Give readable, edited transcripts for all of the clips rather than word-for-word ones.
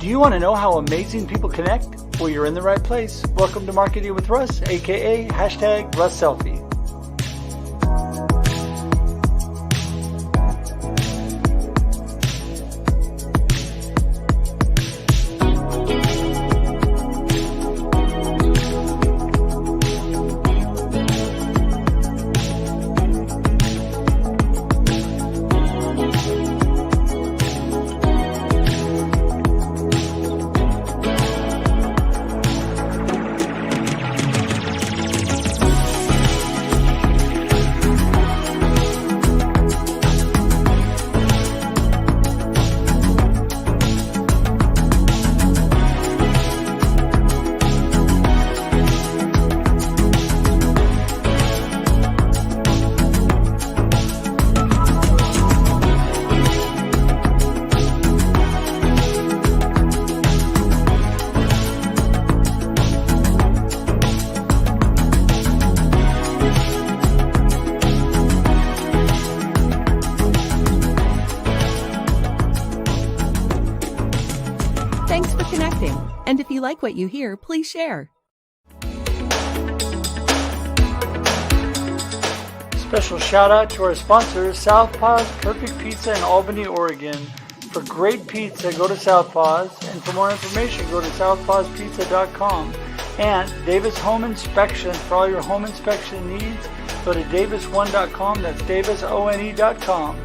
Do you want to know how amazing people connect? Well, you're in the right place. Welcome to Marketing with Russ, aka #RussSelfie. Thanks for connecting. And if you like what you hear, please share. Special shout out to our sponsors, Southpaw's Perfect Pizza in Albany, Oregon. For great pizza, go to Southpaw's, and for more information, go to southpawspizza.com. And Davis Home Inspection, for all your home inspection needs, go to davis1.com. That's davisone.com.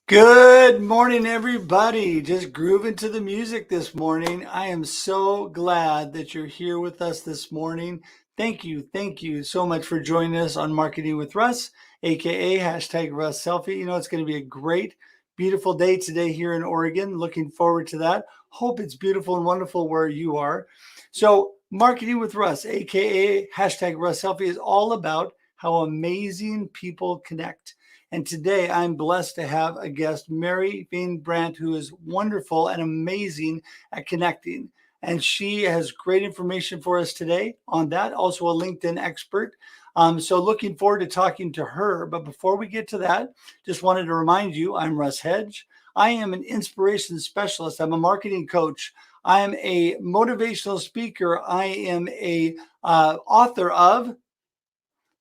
Good morning, everybody. Just grooving to the music this morning. I am so glad that you're here with us this morning. Thank you so much for joining us on Marketing with Russ, aka #RussSelfie. You know, it's going to be a great, beautiful day today here in Oregon. Looking forward to that. Hope it's beautiful and wonderful where you are. So Marketing with Russ, aka #RussSelfie, is all about how amazing people connect. And today I'm blessed to have a guest, Mary Fain Brandt, who is wonderful and amazing at connecting. And she has great information for us today on that, also a LinkedIn expert. So looking forward to talking to her. But before we get to that, just wanted to remind you, I'm Russ Hedge. I am an inspiration specialist. I'm a marketing coach. I am a motivational speaker. I am a author of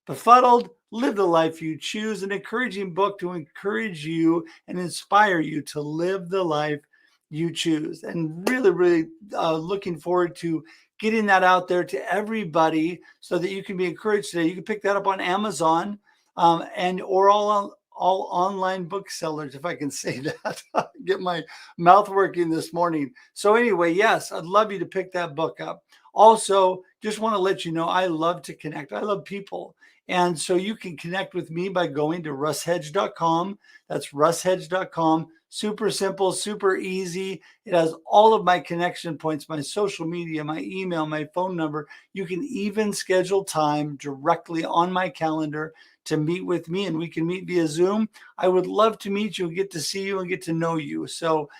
Befuddled, Live the Life You Choose, an encouraging book to encourage you and inspire you to live the life you choose. And really looking forward to getting that out there to everybody so that you can be encouraged today. You can pick that up on Amazon and or all online booksellers, if I can say that. Get my mouth working this morning. So anyway, yes, I'd love you to pick that book up. Also, just want to let you know, I love to connect. I love people. And so you can connect with me by going to russhedge.com. That's russhedge.com. Super simple, super easy. It has all of my connection points, my social media, my email, my phone number. You can even schedule time directly on my calendar to meet with me, and we can meet via Zoom. I would love to meet you and get to see you and get to know you. So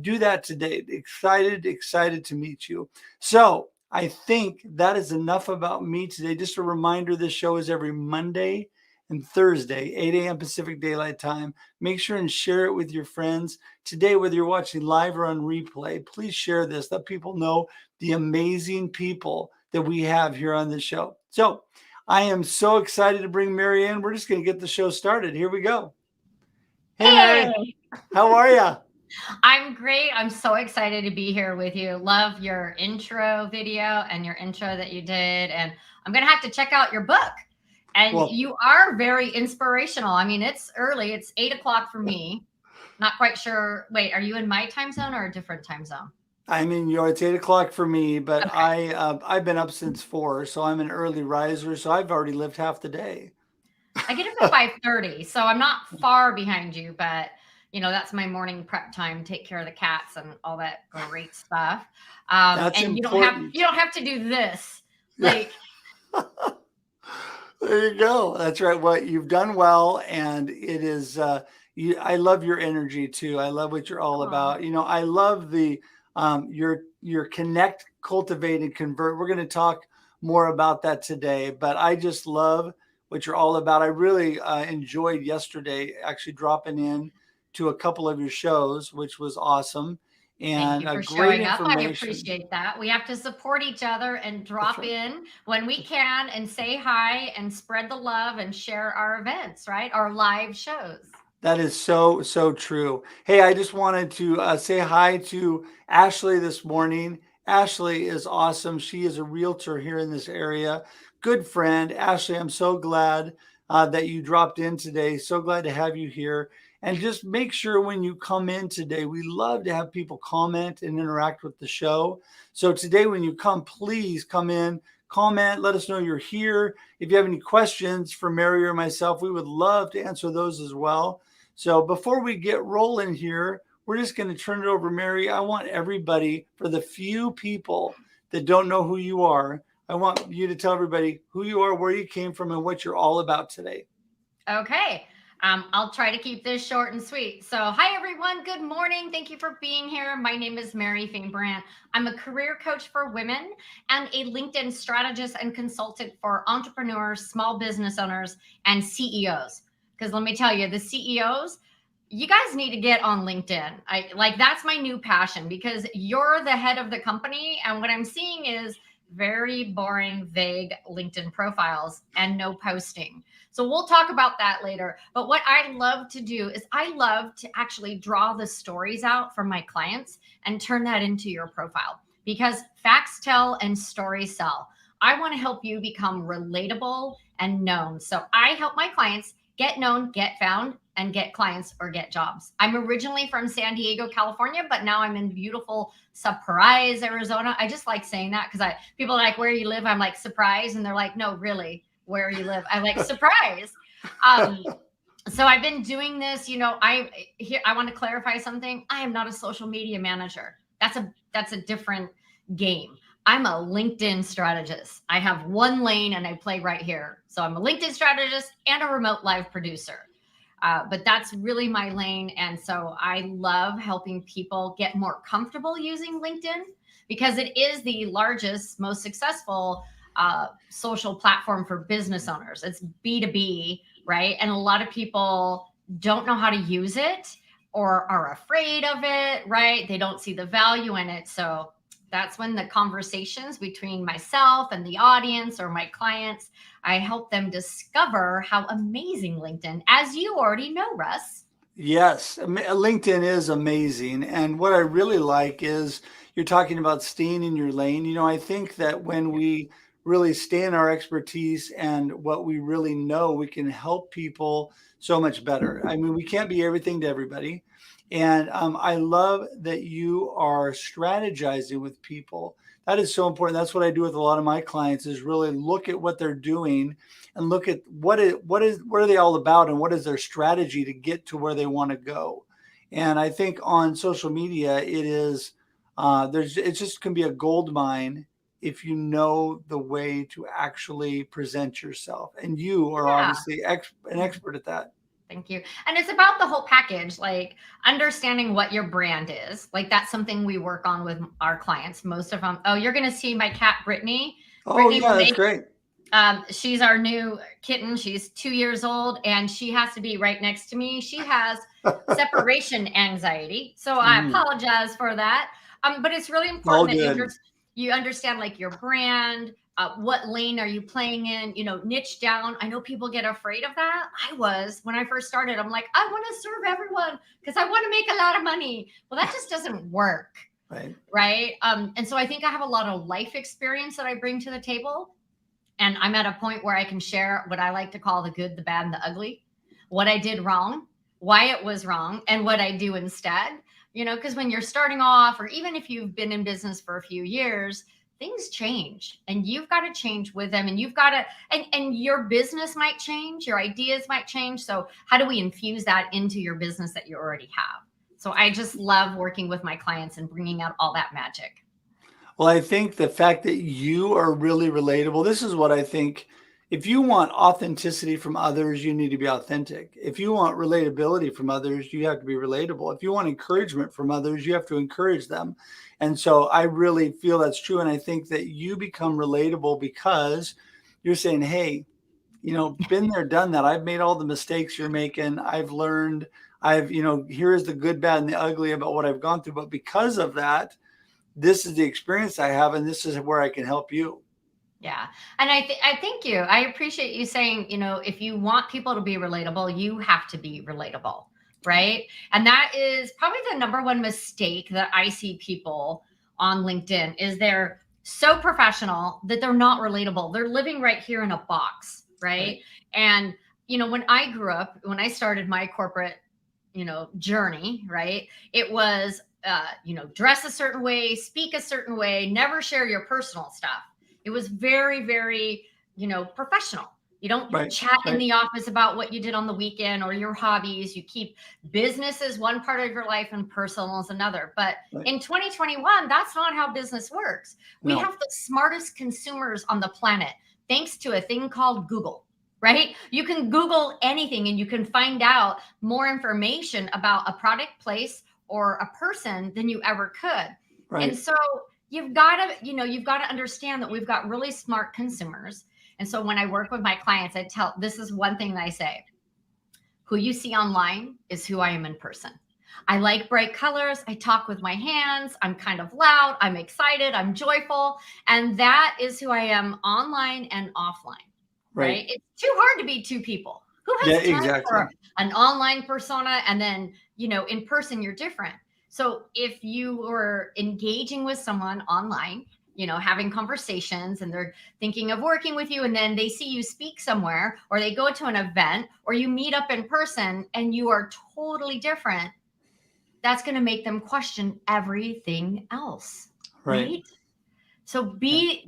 do that today. Excited to meet you. So I think that is enough about me today. Just a reminder, this show is every Monday and Thursday, 8 a.m. Pacific Daylight Time. Make sure and share it with your friends. Today, whether you're watching live or on replay, please share this. Let people know the amazing people that we have here on the show. So I am so excited to bring Mary in. We're just going to get the show started. Here we go. Hey, Mary. How are you? I'm great. I'm so excited to be here with you. Love your intro video and your intro that you did. And I'm going to have to check out your book. And you are very inspirational. I mean, it's early. It's 8 o'clock for me. Not quite sure. Wait, are you in my time zone or a different time zone? I mean, it's 8 o'clock for me, but okay. I've been up since 4, so I'm an early riser. So I've already lived half the day. I get up at 5:30, so I'm not far behind you, but you know, that's my morning prep time, take care of the cats and all that great stuff. That's and important. you don't have to do this. Like there you go. That's right. What you've done well. And it is, I love your energy too. I love what you're all about. You know, I love your your connect, cultivate, and convert. We're going to talk more about that today, but I just love what you're all about. I really enjoyed yesterday actually dropping in to a couple of your shows, which was awesome. Thank And you for great showing up. I information. appreciate that. We have to support each other and That's drop right. in when we can and say hi and spread the love and share our events, right? Our live shows. That is so, so true. Hey, I just wanted to say hi to Ashley this morning. Ashley is awesome. She is a realtor here in this area. Good friend. Ashley, I'm so glad that you dropped in today. So glad to have you here. And just make sure when you come in today, we love to have people comment and interact with the show. So today, when you come, please come in, comment, let us know you're here. If you have any questions for Mary or myself, we would love to answer those as well. So before we get rolling here, we're just going to turn it over, Mary. I want everybody, for the few people that don't know who you are, I want you to tell everybody who you are, where you came from, and what you're all about today. Okay. I'll try to keep this short and sweet. So, hi, everyone. Good morning. Thank you for being here. My name is Mary Fain Brandt. I'm a career coach for women and a LinkedIn strategist and consultant for entrepreneurs, small business owners, and CEOs. Because let me tell you, the CEOs, you guys need to get on LinkedIn. That's my new passion because you're the head of the company. And what I'm seeing is very boring, vague LinkedIn profiles and no posting. So we'll talk about that later. But what I love to do is I love to actually draw the stories out from my clients and turn that into your profile because facts tell and stories sell. I want to help you become relatable and known. So I help my clients get known, get found, and get clients or get jobs. I'm originally from San Diego, California, but now I'm in beautiful Surprise, Arizona. I just like saying that because people are like, where you live? I'm like, surprise. And they're like, no, really, where you live? I like surprise. So I've been doing this, I want to clarify something. I am not a social media manager. That's a different game. I'm a LinkedIn strategist. I have one lane and I play right here. So I'm a LinkedIn strategist and a remote live producer. But that's really my lane. And so I love helping people get more comfortable using LinkedIn because it is the largest, most successful social platform for business owners. It's B2B, right? And a lot of people don't know how to use it or are afraid of it, right? They don't see the value in it. So that's when the conversations between myself and the audience or my clients, I help them discover how amazing LinkedIn, as you already know, Russ. Yes, LinkedIn is amazing. And what I really like is you're talking about staying in your lane. I think that when we really stay in our expertise and what we really know, we can help people so much better. I mean, we can't be everything to everybody. And I love that you are strategizing with people. That is so important. That's what I do with a lot of my clients is really look at what they're doing and look at what are they all about and what is their strategy to get to where they want to go. And I think on social media, it just can be a gold mine if you know the way to actually present yourself. And you are Yeah. obviously an expert at that. Thank you. And it's about the whole package, like understanding what your brand is. Like that's something we work on with our clients. Most of them. Oh, you're going to see my cat, Brittany. Oh, Brittany yeah, will that's make great. She's our new kitten. She's 2 years old and she has to be right next to me. She has separation anxiety. So I apologize for that. But it's really All important that good. you understand like your brand, what lane are you playing in, niche down. I know people get afraid of that. I was when I first started, I'm like, I want to serve everyone because I want to make a lot of money. Well, that just doesn't work. Right. And so I think I have a lot of life experience that I bring to the table. And I'm at a point where I can share what I like to call the good, the bad, and the ugly, what I did wrong, why it was wrong, and what I do instead. Because when you're starting off, or even if you've been in business for a few years, things change and you've got to change with them. And you've got to, and your business might change, your ideas might change. So how do we infuse that into your business that you already have? So I just love working with my clients and bringing out all that magic. Well, I think the fact that you are really relatable, this is what I think if you want authenticity from others, you need to be authentic. If you want relatability from others, you have to be relatable. If you want encouragement from others, you have to encourage them. And so I really feel that's true. And I think that you become relatable because you're saying, hey, been there, done that. I've made all the mistakes you're making. I've learned, here's the good, bad, and the ugly about what I've gone through. But because of that, this is the experience I have, and this is where I can help you. Yeah. And I thank you. I appreciate you saying, if you want people to be relatable, you have to be relatable. Right. And that is probably the number one mistake that I see people on LinkedIn is they're so professional that they're not relatable. They're living right here in a box. Right. And, when I grew up, when I started my corporate, journey, right, it was, dress a certain way, speak a certain way, never share your personal stuff. It was very, very, professional. You don't chat in the office about what you did on the weekend or your hobbies. You keep business as one part of your life and personal as another. But in 2021, that's not how business works. We have the smartest consumers on the planet, thanks to a thing called Google, right? You can Google anything and you can find out more information about a product, place, or a person than you ever could. And so you've got to understand that we've got really smart consumers. And so when I work with my clients, this is one thing that I say: who you see online is who I am in person. I like bright colors. I talk with my hands. I'm kind of loud. I'm excited. I'm joyful. And that is who I am online and offline. Right. It's too hard to be two people. Who has time for an online persona? And then, in person, you're different. So if you were engaging with someone online, having conversations, and they're thinking of working with you, and then they see you speak somewhere, or they go to an event, or you meet up in person and you are totally different, that's going to make them question everything else. Right. So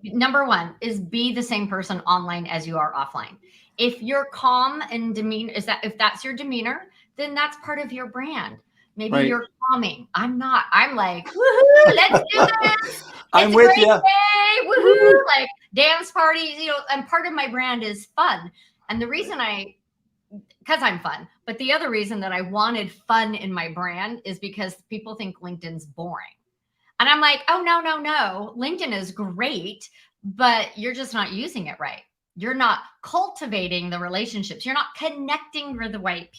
number one is be the same person online as you are offline. If you're calm and demeanor, if that's your demeanor, then that's part of your brand. Maybe you're calming. I'm not. I'm like, woohoo, let's do this. I'm with you. Woohoo, like dance parties, and part of my brand is fun. And the reason because I'm fun, but the other reason that I wanted fun in my brand is because people think LinkedIn's boring. And I'm like, oh, no. LinkedIn is great, but you're just not using it right. You're not cultivating the relationships. You're not connecting with the right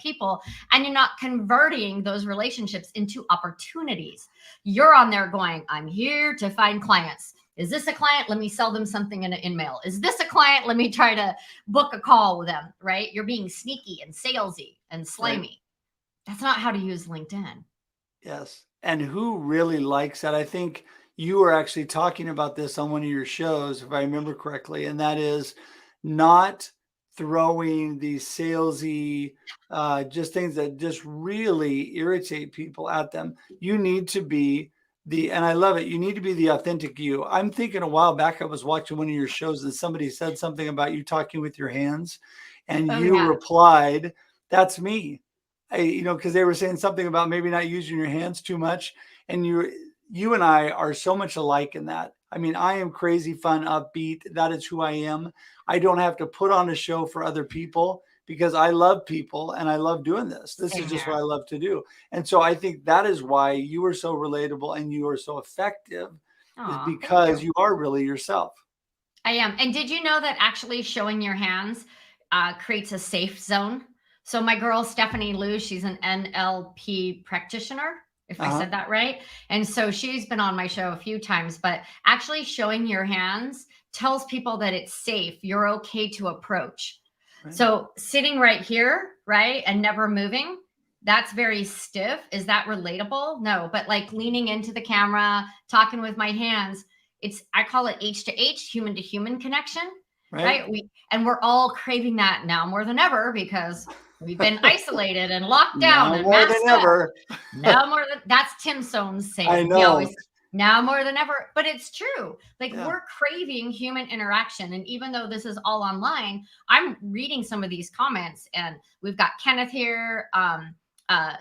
people, and you're not converting those relationships into opportunities. You're on there going, I'm here to find clients. Is this a client? Let me sell them something in an email. Is this a client? Let me try to book a call with them, right? You're being sneaky and salesy and slimy. That's not how to use LinkedIn. Yes. And who really likes that? I think you were actually talking about this on one of your shows, if I remember correctly, and that is not throwing these salesy, just things that just really irritate people at them. You need to be and I love it, you need to be the authentic you. I'm thinking a while back, I was watching one of your shows and somebody said something about you talking with your hands, and you replied, that's me. Because they were saying something about maybe not using your hands too much. And you and I are so much alike in that. I mean, I am crazy, fun, upbeat. That is who I am. I don't have to put on a show for other people because I love people and I love doing this. This is just what I love to do. And so I think that is why you are so relatable and you are so effective, is because you are really yourself. I am. And did you know that actually showing your hands creates a safe zone? So my girl, Stephanie Liu, she's an NLP practitioner, if I said that right. And so she's been on my show a few times, but actually showing your hands tells people that it's safe. You're okay to approach. So sitting right here, right, and never moving, that's very stiff. Is that relatable? No, but like leaning into the camera, talking with my hands, I call it H to H, human to human connection, right? We're all craving that now more than ever because we've been isolated and locked down now and more than ever. Now more than that's Tim Soane's saying. I know. Now more than ever, but it's true. Like we're craving human interaction. And even though this is all online, I'm reading some of these comments, and we've got Kenneth here,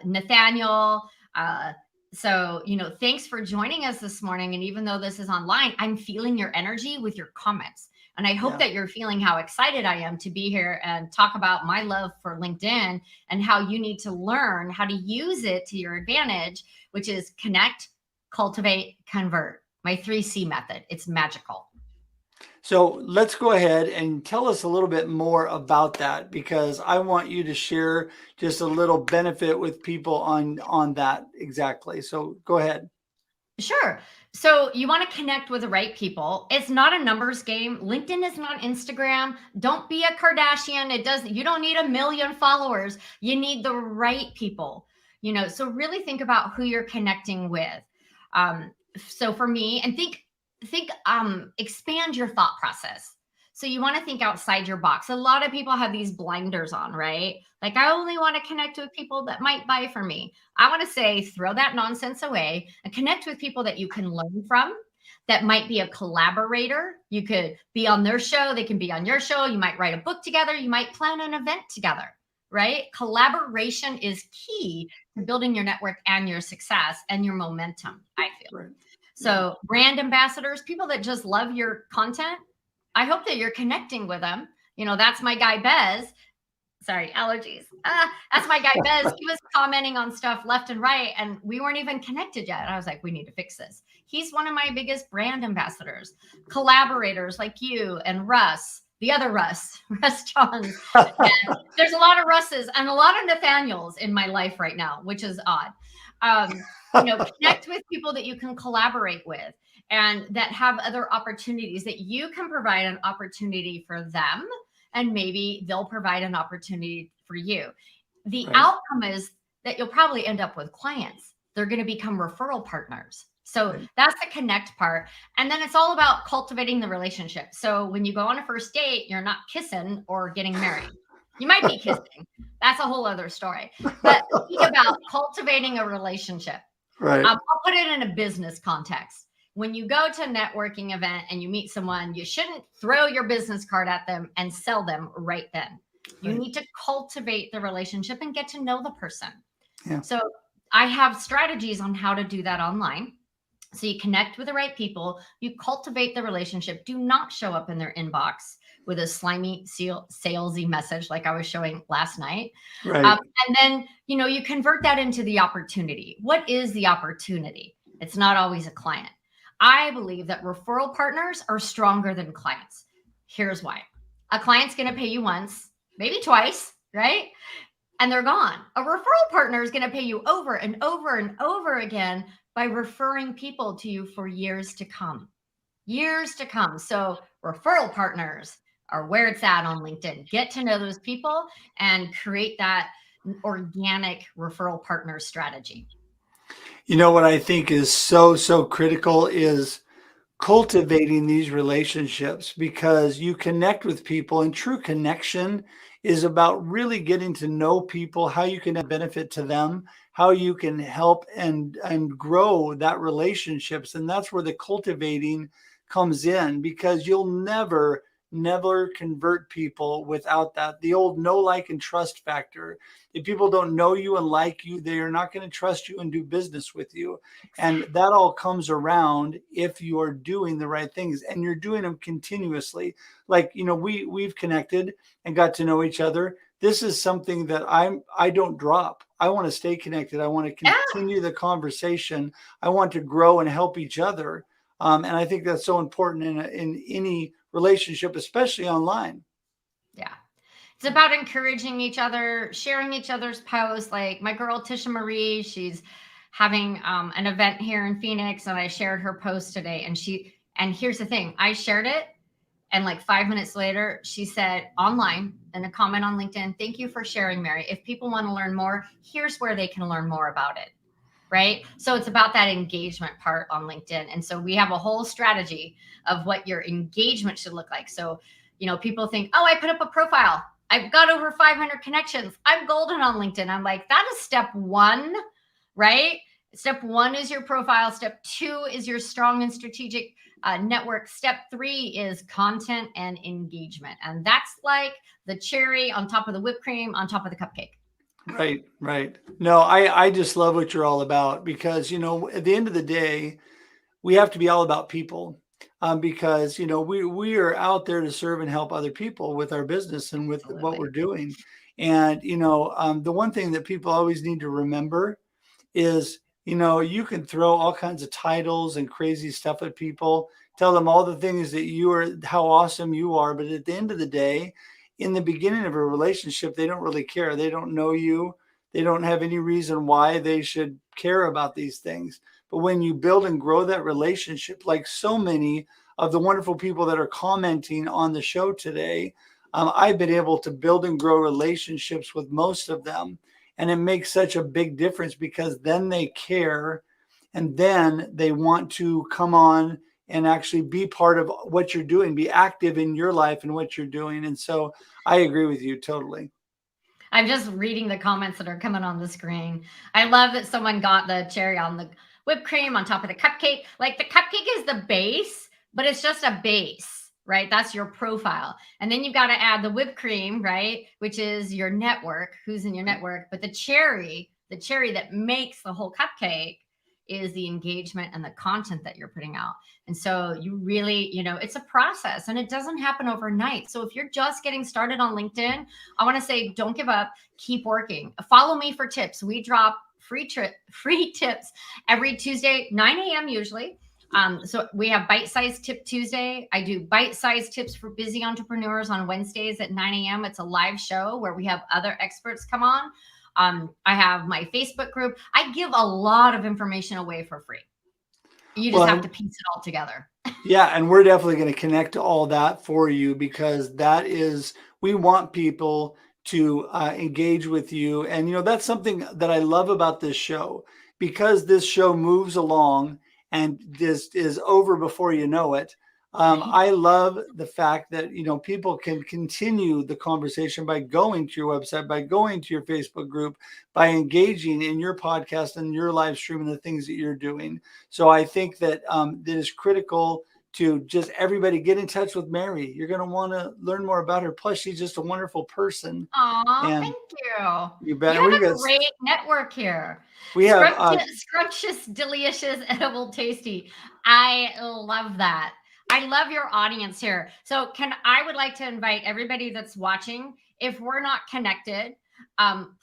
Nathaniel. So, thanks for joining us this morning. And even though this is online, I'm feeling your energy with your comments. And I hope that you're feeling how excited I am to be here and talk about my love for LinkedIn and how you need to learn how to use it to your advantage, which is connect, cultivate, convert. My 3C method. It's magical. So let's go ahead and tell us a little bit more about that, because I want you to share just a little benefit with people on that exactly. So go ahead. Sure. So you want to connect with the right people. It's not a numbers game. LinkedIn is not Instagram. Don't be a Kardashian. You don't need 1 million followers. You need the right people. So really think about who you're connecting with. So for me, and expand your thought process. So you want to think outside your box. A lot of people have these blinders on, right? Like, I only want to connect with people that might buy from me. I want to say, throw that nonsense away and connect with people that you can learn from, that might be a collaborator. You could be on their show. They can be on your show. You might write a book together. You might plan an event together, right? Collaboration is key to building your network and your success and your momentum, I feel. Right. So brand ambassadors, people that just love your content, I hope that you're connecting with them. That's my guy, Bez. Sorry, allergies. That's my guy, Bez. He was commenting on stuff left and right, and we weren't even connected yet. And I was like, we need to fix this. He's one of my biggest brand ambassadors. Collaborators like you and Russ, the other Russ, Russ Johns. And there's a lot of Russes and a lot of Nathaniels in my life right now, which is odd. Connect with people that you can collaborate with and that have other opportunities, that you can provide an opportunity for them, and maybe they'll provide an opportunity for you. The outcome is that you'll probably end up with clients. They're going to become referral partners. So that's the connect part. And then it's all about cultivating the relationship. So when you go on a first date, you're not kissing or getting married. You might be kissing. That's a whole other story. But think about cultivating a relationship. Right. I'll put it in a business context. When you go to a networking event and you meet someone, you shouldn't throw your business card at them and sell them right then. You need to cultivate the relationship and get to know the person. Yeah. So I have strategies on how to do that online. So you connect with the right people, you cultivate the relationship. Do not show up in their inbox with a slimy, salesy message like I was showing last night. Right. And then, you convert that into the opportunity. What is the opportunity? It's not always a client. I believe that referral partners are stronger than clients. Here's why. A client's going to pay you once, maybe twice, right? And they're gone. A referral partner is going to pay you over and over and over again by referring people to you for years to come. Years to come. So referral partners are where it's at on LinkedIn. Get to know those people and create that organic referral partner strategy. What I think is so critical is cultivating these relationships, because you connect with people, and true connection is about really getting to know people, how you can benefit to them, how you can help and grow that relationships. And that's where the cultivating comes in, because you'll never convert people without that. The old know, like, and trust factor. If people don't know you and like you, they are not going to trust you and do business with you. And that all comes around if you are doing the right things and you're doing them continuously. Like, we've connected and got to know each other. This is something that I don't drop. I want to stay connected. I want to continue the conversation. I want to grow and help each other. And I think that's so important in any relationship, especially online. Yeah. It's about encouraging each other, sharing each other's posts. Like my girl, Tisha Marie, she's having an event here in Phoenix, and I shared her post today. And here's the thing, I shared it, and like 5 minutes later, she said online in a comment on LinkedIn, "Thank you for sharing, Mary. If people want to learn more, here's where they can learn more about it." Right? So it's about that engagement part on LinkedIn. And so we have a whole strategy of what your engagement should look like. So, people think, oh, I put up a profile, I've got over 500 connections, I'm golden on LinkedIn. I'm like, that is step one, right? Step one is your profile. Step two is your strong and strategic network. Step three is content and engagement. And that's like the cherry on top of the whipped cream on top of the cupcake. Right. No, I just love what you're all about, because, at the end of the day, we have to be all about people. because we are out there to serve and help other people with our business and with what we're Absolutely. doing. And the one thing that people always need to remember is, you can throw all kinds of titles and crazy stuff at people, tell them all the things that how awesome you are. But at the end of the day, in the beginning of a relationship, they don't really care. They don't know you. They don't have any reason why they should care about these things. But when you build and grow that relationship, like so many of the wonderful people that are commenting on the show today, I've been able to build and grow relationships with most of them. And it makes such a big difference because then they care and then they want to come on and actually be part of what you're doing, be active in your life and what you're doing. And so I agree with you totally. I'm just reading the comments that are coming on the screen. I love that someone got the cherry on the whipped cream on top of the cupcake. Like the cupcake is the base, but it's just a base, right? That's your profile. And then you've got to add the whipped cream, right? Which is your network, who's in your network. But the cherry that makes the whole cupcake is the engagement and the content that you're putting out. And so you really, it's a process and it doesn't happen overnight. So if you're just getting started on LinkedIn, I want to say, don't give up, keep working. Follow me for tips. We drop free tips every Tuesday, 9 a.m. usually. So we have bite-sized tip Tuesday. I do bite-sized tips for busy entrepreneurs on Wednesdays at 9 a.m. It's a live show where we have other experts come on. I have my Facebook group. I give a lot of information away for free. You just have to piece it all together. Yeah. And we're definitely going to connect to all that for you because we want people to engage with you. And, that's something that I love about this show because this show moves along and this is over before you know it. I love the fact that, people can continue the conversation by going to your website, by going to your Facebook group, by engaging in your podcast and your live stream and the things that you're doing. So I think that it is critical to just everybody get in touch with Mary. You're going to want to learn more about her. Plus, she's just a wonderful person. Aw, thank you. You bet. You have a great network here. We have scrumptious, delicious, edible, tasty. I love that. I love your audience here. So I would like to invite everybody that's watching, if we're not connected,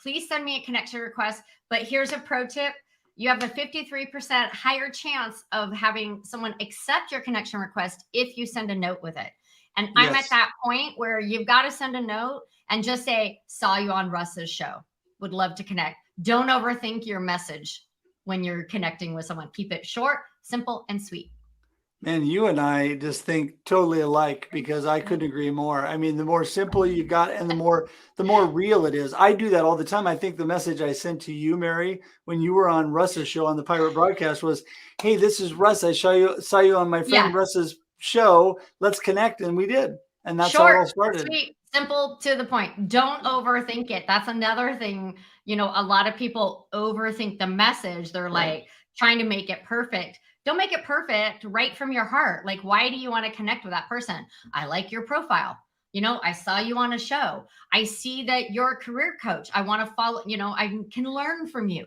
please send me a connection request. But here's a pro tip. You have a 53% higher chance of having someone accept your connection request if you send a note with it. And I'm at that point where you've got to send a note and just say, saw you on Russ's show. Would love to connect. Don't overthink your message when you're connecting with someone. Keep it short, simple, and sweet. Man, you and I just think totally alike because I couldn't agree more. I mean, the more simple you got and the more real it is. I do that all the time. I think the message I sent to you, Mary, when you were on Russ's show on the Pirate Broadcast was, hey, this is Russ. I saw you on my friend Russ's show. Let's connect. And we did. And that's how it all started. Sweet, simple, to the point. Don't overthink it. That's another thing. A lot of people overthink the message. They're like trying to make it perfect. Don't make it perfect. Right from your heart. Like, why do you want to connect with that person? I like your profile. I saw you on a show. I see that you're a career coach. I want to follow, I can learn from you.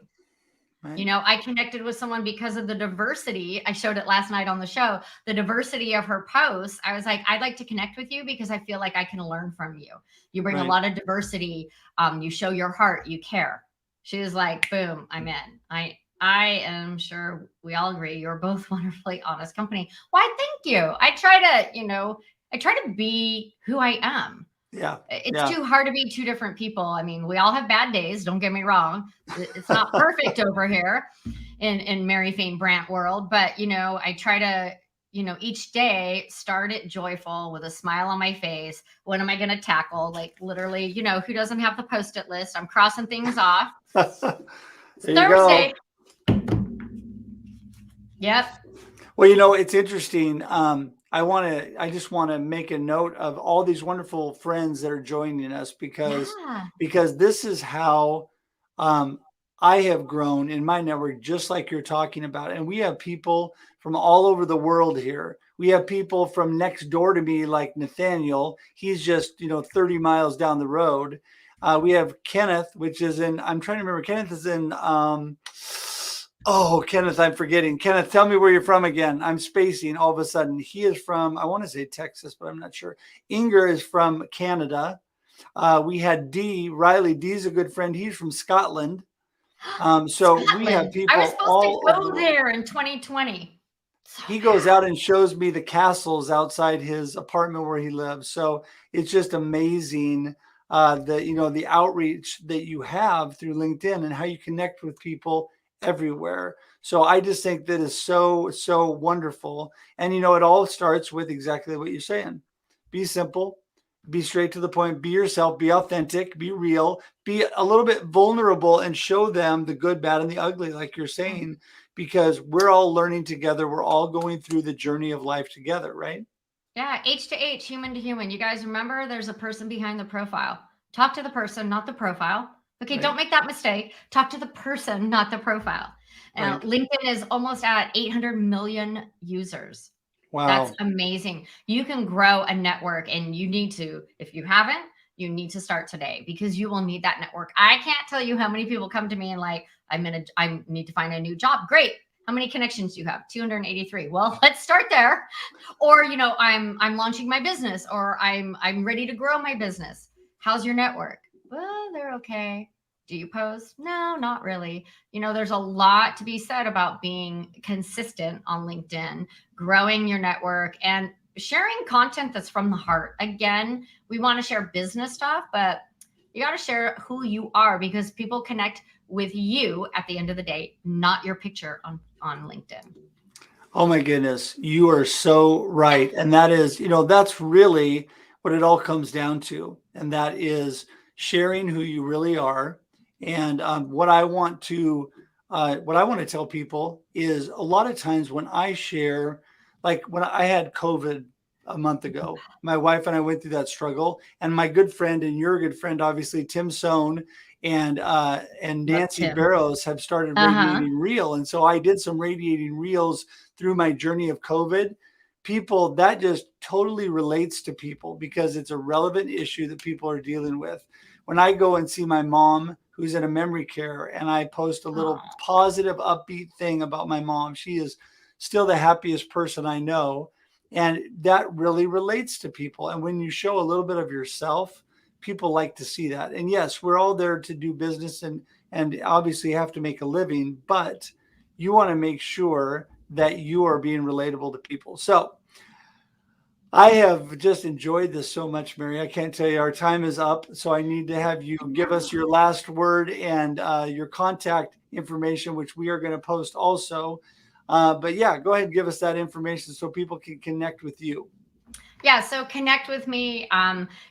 Right. I connected with someone because of the diversity. I showed it last night on the show, the diversity of her posts. I was like, I'd like to connect with you because I feel like I can learn from you. You bring a lot of diversity. You show your heart. You care. She was like, boom, I'm in. I am sure we all agree you're both wonderfully honest company. Why, thank you. I try to be who I am. Yeah. It's too hard to be two different people. I mean, we all have bad days. Don't get me wrong. It's not perfect over here in Mary Fain Brandt world, but I try to, each day start it joyful with a smile on my face. What am I going to tackle? Like literally, who doesn't have the Post-it list? I'm crossing things off. Thursday. Yep. Well, it's interesting. I just want to make a note of all these wonderful friends that are joining us because this is how I have grown in my network, just like you're talking about. And we have people from all over the world here. We have people from next door to me, like Nathaniel. He's just 30 miles down the road. We have Kenneth, which is I'm trying to remember. Kenneth is in Oh, Kenneth, I'm forgetting. Kenneth, tell me where you're from again. I'm spacing all of a sudden. He is from, I want to say Texas, but I'm not sure. Inger is from Canada. We had D, Riley. D's a good friend. He's from Scotland. So we have Scotland. I was people supposed to all over the go world. there in 2020. So He goes out and shows me the castles outside his apartment where he lives. So it's just amazing the outreach that you have through LinkedIn and how you connect with people everywhere. So I just think that is so wonderful. And it all starts with exactly what you're saying. Be simple, be straight to the point, be yourself, be authentic, be real, be a little bit vulnerable and show them the good, bad, and the ugly, like you're saying, because we're all learning together. We're all going through the journey of life together, right? yeah, H to H, human to human. You guys remember there's a person behind the profile. Talk to the person, not the profile. Okay, don't Right. make that mistake. Talk to the person, not the profile. Right. LinkedIn is almost at 800 million users. That's Wow. amazing. You can grow a network, and you need to, if you haven't, you need to start today because you will need that network. I can't tell you how many people come to me and like, I need to find a new job. Great. How many connections do you have? 283. Well, let's start there. Or, I'm launching my business, or I'm ready to grow my business. How's your network? Well, they're okay. Do you post? No, not really. There's a lot to be said about being consistent on LinkedIn, growing your network, and sharing content that's from the heart. Again, we want to share business stuff, but you got to share who you are because people connect with you at the end of the day, not your picture on LinkedIn. Oh my goodness, you are so right. And that is, that's really what it all comes down to. And that is sharing who you really are. And what I want to tell people is a lot of times when I share, like when I had COVID a month ago, my wife and I went through that struggle. And my good friend and your good friend, obviously, Tim Sohn and Love Nancy Tim. Barrows have started Uh-huh. Radiating Real. And so I did some Radiating Reels through my journey of COVID. People, that just totally relates to people because it's a relevant issue that people are dealing with. When I go and see my mom, who's in a memory care, and I post a little Oh, positive, upbeat thing about my mom, she is still the happiest person I know. And that really relates to people. And when you show a little bit of yourself, people like to see that. And yes, we're all there to do business and obviously have to make a living, but you want to make sure that you are being relatable to people. So I have just enjoyed this so much, Mary. I can't tell you, our time is up. So I need to have you give us your last word and your contact information, which we are going to post also. But yeah, go ahead and give us that information so people can connect with you. yeah, so connect with me.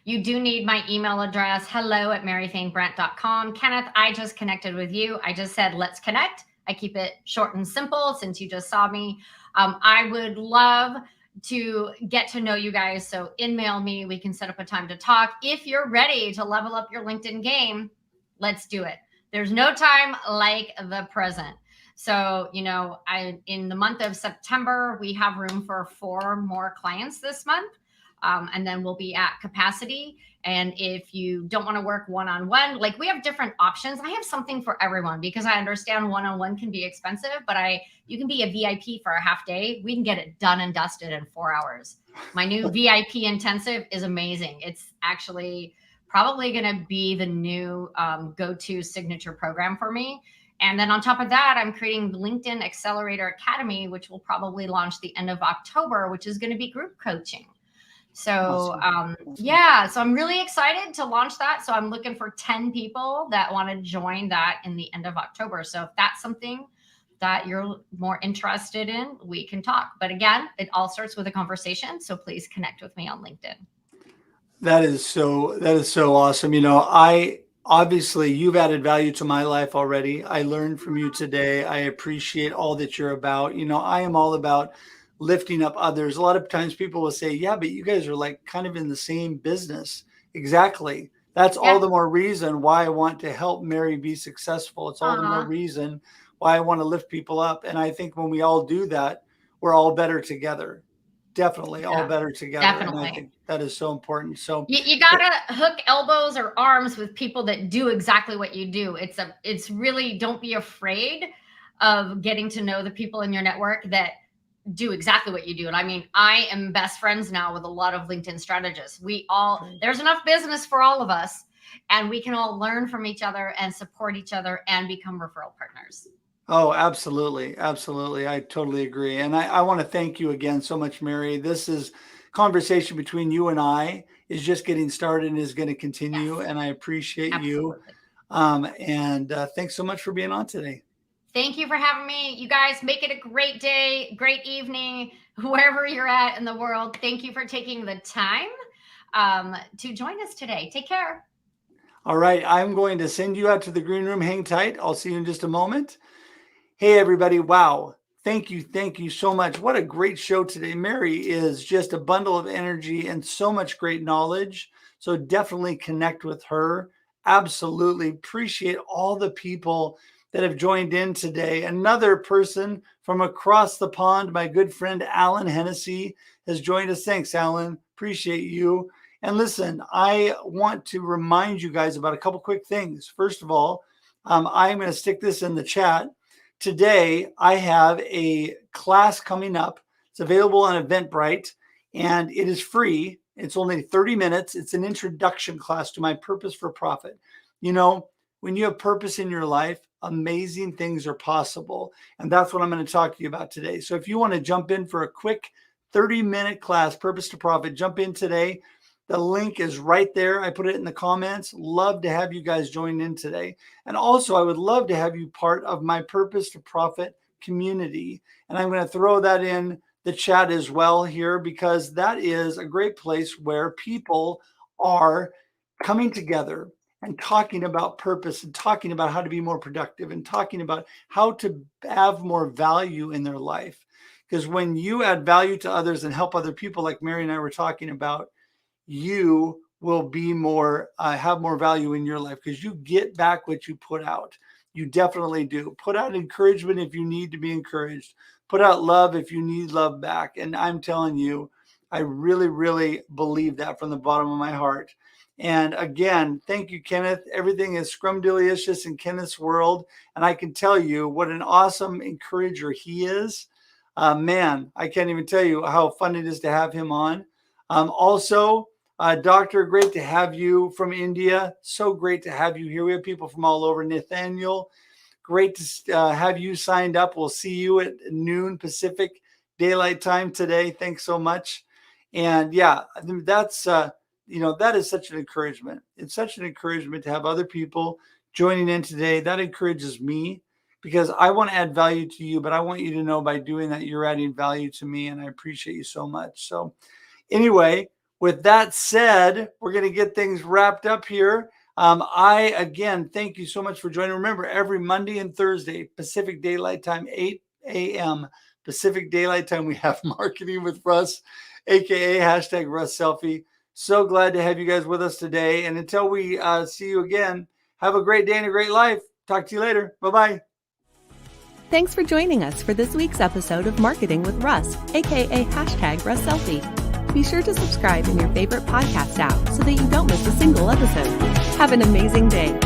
You do need my email address, hello@maryfainbrandt.com. Kenneth, I just connected with you. I just said, let's connect. I keep it short and simple since you just saw me. I would love to get to know you guys. So email me. We can set up a time to talk. If you're ready to level up your LinkedIn game, let's do it. There's no time like the present. So, in the month of September, we have room for 4 more clients this month. And then we'll be at capacity. And if you don't want to work one-on-one, like we have different options. I have something for everyone because I understand one-on-one can be expensive, but you can be a VIP for a half day. We can get it done and dusted in 4 hours. My new VIP intensive is amazing. It's actually probably going to be the new go-to signature program for me. And then on top of that, I'm creating LinkedIn Accelerator Academy, which will probably launch the end of October, which is going to be group coaching. So, yeah, so I'm really excited to launch that. So I'm looking for 10 people that want to join that in the end of October. So if that's something that you're more interested in, we can talk. But again, it all starts with a conversation. So please connect with me on LinkedIn. That is so awesome. I obviously you've added value to my life already. I learned from you today. I appreciate all that you're about. I am all about lifting up others. A lot of times people will say, "Yeah, but you guys are like kind of in the same business." Exactly. That's all Yeah. the more reason why I want to help Mary be successful. It's all the more Aw. reason why I want to lift people up. And I think when we all do that, we're all better together. Definitely all Yeah, better together. And I definitely. think that is so important. So, You gotta hook elbows or arms with people that do exactly what you do. It's really, don't be afraid of getting to know the people in your network that do exactly what you do. And I mean, I am best friends now with a lot of LinkedIn strategists. There's enough business for all of us, and we can all learn from each other and support each other and become referral partners. Oh, absolutely. Absolutely. I totally agree. And I want to thank you again so much, Mary. This is conversation between you and I is just getting started and is going to continue. Yes, And I appreciate you. absolutely. Thanks so much for being on today. Thank you for having me. You guys make it a great day, great evening, wherever you're at in the world. Thank you for taking the time to join us today. Take care. All right. I'm going to send you out to the green room. Hang tight. I'll see you in just a moment. Hey, everybody. Wow. Thank you. Thank you so much. What a great show today. Mary is just a bundle of energy and so much great knowledge. So definitely connect with her. Absolutely appreciate all the people that have joined in today. Another person from across the pond, my good friend Alan Hennessy, has joined us. Thanks, Alan. Appreciate you. And listen, I want to remind you guys about a couple quick things. First of all, I'm going to stick this in the chat. Today, I have a class coming up. It's available on Eventbrite, and it is free. It's only 30 minutes. It's an introduction class to my purpose for profit. You know, when you have purpose in your life, amazing things are possible. And that's what I'm going to talk to you about today. So if you want to jump in for a quick 30-minute class, Purpose to Profit, jump in today. The link is right there. I put it in the comments. Love to have you guys join in today. And also, I would love to have you part of my Purpose to Profit community. And I'm going to throw that in the chat as well here, because that is a great place where people are coming together and talking about purpose and talking about how to be more productive and talking about how to have more value in their life. Because when you add value to others and help other people, like Mary and I were talking about, you will be more, have more value in your life because you get back what you put out. You definitely do. Put out encouragement if you need to be encouraged. Put out love if you need love back. And I'm telling you, I really, really believe that from the bottom of my heart. And again, thank you, Kenneth. Everything is scrumdiddlyicious in Kenneth's world. And I can tell you what an awesome encourager he is. Man, I can't even tell you how fun it is to have him on. Also, Doctor, great to have you from India. So great to have you here. We have people from all over. Nathaniel, great to have you signed up. We'll see you at noon Pacific Daylight Time today. Thanks so much. And yeah, that's, that is such an encouragement. It's such an encouragement to have other people joining in today. That encourages me because I want to add value to you, but I want you to know by doing that, you're adding value to me. And I appreciate you so much. So anyway, with that said, we're going to get things wrapped up here. I, again, thank you so much for joining. Remember, every Monday and Thursday, Pacific Daylight Time, 8 a.m. Pacific Daylight Time, we have Marketing with Russ, a.k.a. hashtag Russ Selfie. So glad to have you guys with us today. And until we see you again, have a great day and a great life. Talk to you later. Bye-bye. Thanks for joining us for this week's episode of Marketing with Russ, aka hashtag Russ Selfie. Be sure to subscribe in your favorite podcast app so that you don't miss a single episode. Have an amazing day.